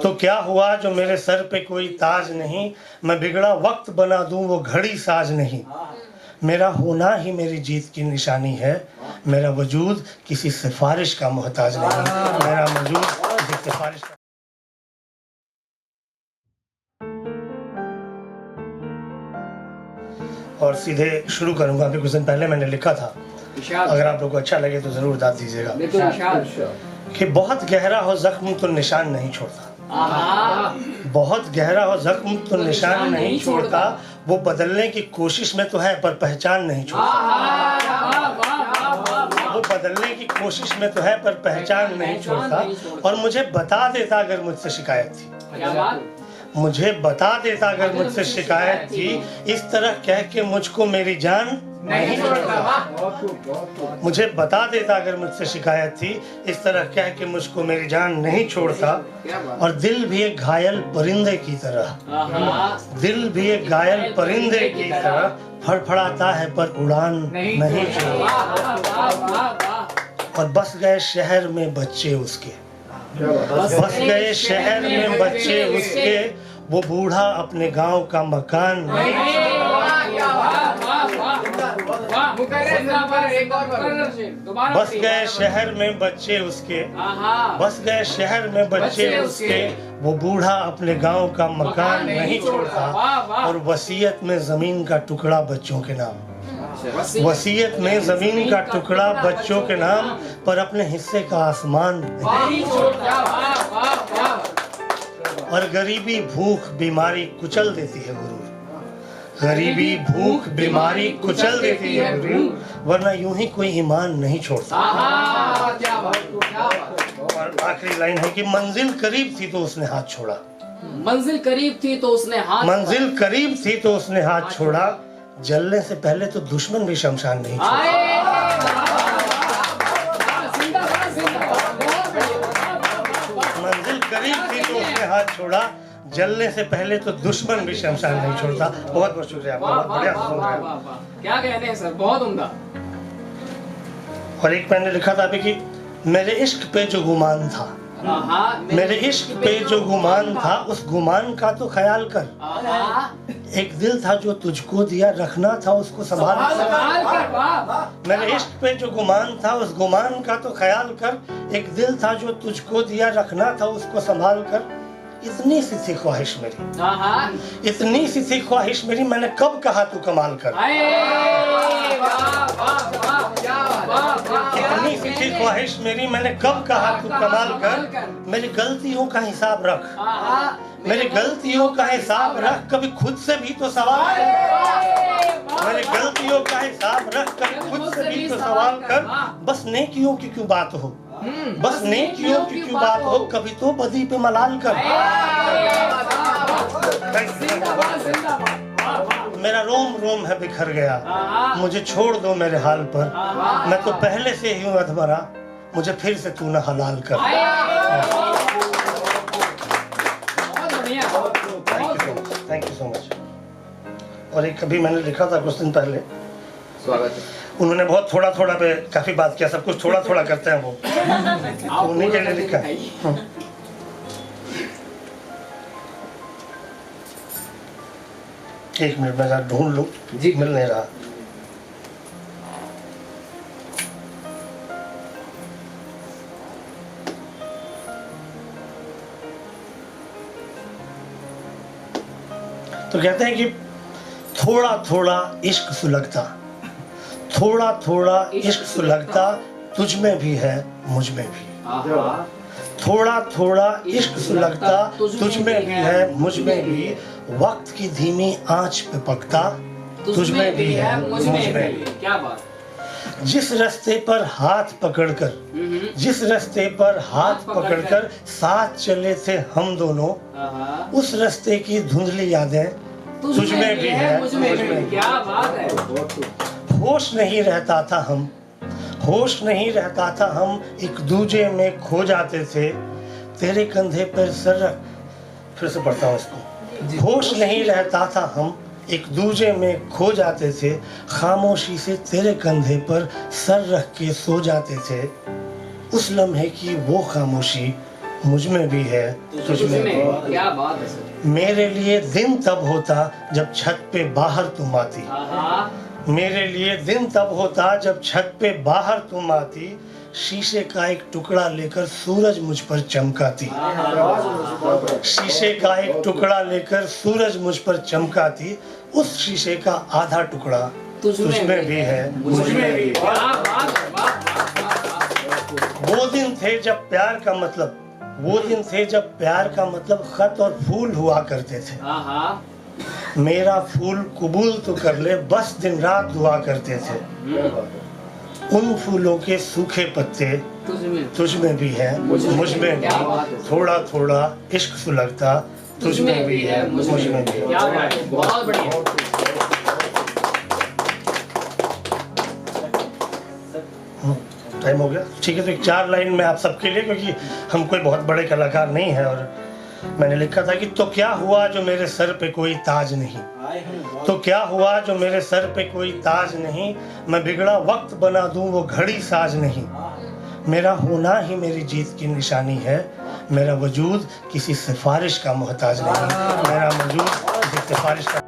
तो क्या हुआ जो मेरे सर पे कोई ताज नहीं, मैं बिगड़ा वक्त बना दूं वो घड़ी साज नहीं। मेरा होना ही मेरी जीत की निशानी है, मेरा वजूद किसी सिफारिश का मोहताज नहीं, मेरा वजूद किसी सिफारिश का। और सीधे शुरू करूंगा। अभी कुछ दिन पहले मैंने लिखा था, अगर आप लोगों को अच्छा लगे तो जरूर दाद दीजिएगा कि बहुत गहरा हो जख्म तो निशान नहीं छोड़ता, बहुत गहरा हो जख्म तो निशान नहीं छोड़ता, वो बदलने की कोशिश में तो है पर पहचान नहीं छोड़ता, वो बदलने की कोशिश में तो है पर पहचान नहीं छोड़ता। और मुझे बता देता अगर मुझसे शिकायत थी, मुझे बता देता अगर मुझसे शिकायत थी, इस तरह कह के मुझको मेरी जान नहीं छोड़ता। मुझे बता देता अगर मुझसे शिकायत थी, इस तरह कह के मुझको मेरी जान नहीं छोड़ता। और दिल भी एक घायल परिंदे की तरह, दिल भी एक घायल परिंदे की तरह फड़फड़ाता है पर उड़ान नहीं छोड़ता। और बस गए शहर में बच्चे उसके, बस गए शहर में बच्चे उसके, वो बूढ़ा अपने गांव का मकान बस गए शहर में बच्चे उसके, बस गए शहर में बच्चे उसके, वो बूढ़ा अपने गांव का मकान नहीं छोड़ता। और वसीयत में जमीन का टुकड़ा बच्चों के नाम, वसीयत में जमीन का टुकड़ा बच्चों के नाम, पर अपने हिस्से का आसमान नहीं छोड़ता। और गरीबी भूख बीमारी कुचल देती है गुरूर, गरीबी भूख बीमारी कुचल देती है गुरूर, वरना यूं ही कोई ईमान नहीं छोड़ता। और आखिरी लाइन है कि मंजिल करीब थी तो उसने हाथ छोड़ा, मंजिल करीब थी तो उसने हाथ, मंजिल करीब थी तो उसने हाथ छोड़ा, जलने से पहले तो दुश्मन भी शमशान नहीं छोड़ा। मंजिल करीब थी तो उसने हाथ छोड़ा, जलने से पहले तो दुश्मन भी शमशान नहीं छोड़ता। बहुत बहुत शुक्रिया, बहुत बढ़िया सुन रहे हैं। क्या कहते हैं सर, बहुत उम्दा। और एक मैंने लिखा था अभी कि मेरे इश्क पे जो गुमान था, मेरे इश्क पे जो गुमान था, उस गुमान का तो ख्याल कर। एक दिल था जो तुझको दिया, रखना था उसको संभाल कर। मेरे इश्क पे जो गुमान था, उस गुमान का तो ख्याल कर। एक दिल था जो तुझको दिया, रखना था उसको संभाल कर। इतनी सी थी ख्वाहिश मेरी, इतनी सी थी ख्वाहिश मेरी, मैंने कब कहा तू कमाल कर। इतनी सी थी ख्वाहिश मेरी, मैंने कब कहा तू कमाल कर। मेरी गलतियों का हिसाब रख, मेरी गलतियों का हिसाब रख, कभी खुद से भी तो सवाल कर। मेरी गलतियों का हिसाब रख, कभी खुद से भी तो सवाल कर। बस नेकियों की क्यों बात हो, बस नेकियों की क्यों बात हो, कभी तो बदी पे मलाल कर। मेरा रोम रोम है बिखर गया, मुझे छोड़ दो मेरे हाल पर, मैं तो पहले से ही हूँ अधमरा, मुझे फिर से तू न हलाल कर। Thank you so much. और एक कभी मैंने लिखा था कुछ दिन पहले, स्वागत है। उन्होंने बहुत थोड़ा थोड़ा पे काफी बात किया, सब कुछ थोड़ा थोड़ा करते हैं वो, उन्हीं के लिए लिखा है। एक मिनट में जरा ढूंढ लूं जी, मिल नहीं रहा। तो कहते हैं कि थोड़ा थोड़ा इश्क सुलगता, थोड़ा थोड़ा इश्क सुलगता, तुझ में भी है मुझ में भी। थोड़ा थोड़ा इश्क सुलगता, तुझ में भी है मुझ में भी, वक्त की धीमी आंच पे पकता, तुझ में भी है मुझ में भी। क्या बात। जिस रास्ते पर हाथ पकड़कर, जिस रास्ते पर हाथ पकड़कर साथ चले थे हम दोनों, उस रास्ते की धुंधली यादें तुझ में भी है मुझ में भी। क्या बात है। होश नहीं रहता था हम, होश नहीं रहता था हम, एक दूजे में खो जाते थे, तेरे कंधे पर सर रख, फिर से पढ़ता हूँ इसको। होश नहीं रहता था हम, एक दूजे में खो जाते थे, खामोशी से तेरे कंधे पर सर रख के सो जाते थे। उस लम्हे की वो खामोशी मुझ में भी है तुझ में भी। क्या बात है सर। मेरे लिए दिन तब होता जब छत पे बाहर तुम आती। मेरे लिए दिन तब होता जब छत पे बाहर तुम आती। शीशे का एक टुकड़ा लेकर सूरज मुझ पर चमकाती। शीशे का एक टुकड़ा लेकर सूरज मुझ पर चमकाती। उस शीशे का आधा टुकड़ा तुझ में भी है मुझ में भी। वो दिन थे जब प्यार का मतलब, वो दिन थे जब प्यार का मतलब खत और फूल हुआ करते थे। मेरा फूल कबूल तो कर ले, बस दिन रात दुआ करते थे। उन फूलों के सूखे पत्ते तुझ में भी है मुझ में भी। थोड़ा थोड़ा इश्क सुलगता तुझ में भी है मुझ में भी। बहुत बढ़िया। टाइम हो गया, ठीक है। तो एक 4 लाइन में आप सबके लिए, क्योंकि हम कोई बहुत बड़े कलाकार नहीं है, और मैंने लिखा था कि तो क्या हुआ जो मेरे सर पे कोई ताज नहीं, तो क्या हुआ जो मेरे सर पे कोई ताज नहीं। मैं बिगड़ा वक्त बना दूं वो घड़ी साज नहीं। मेरा होना ही मेरी जीत की निशानी है। मेरा वजूद किसी सिफारिश का मोहताज नहीं। मेरा वजूद किसी सिफारिश का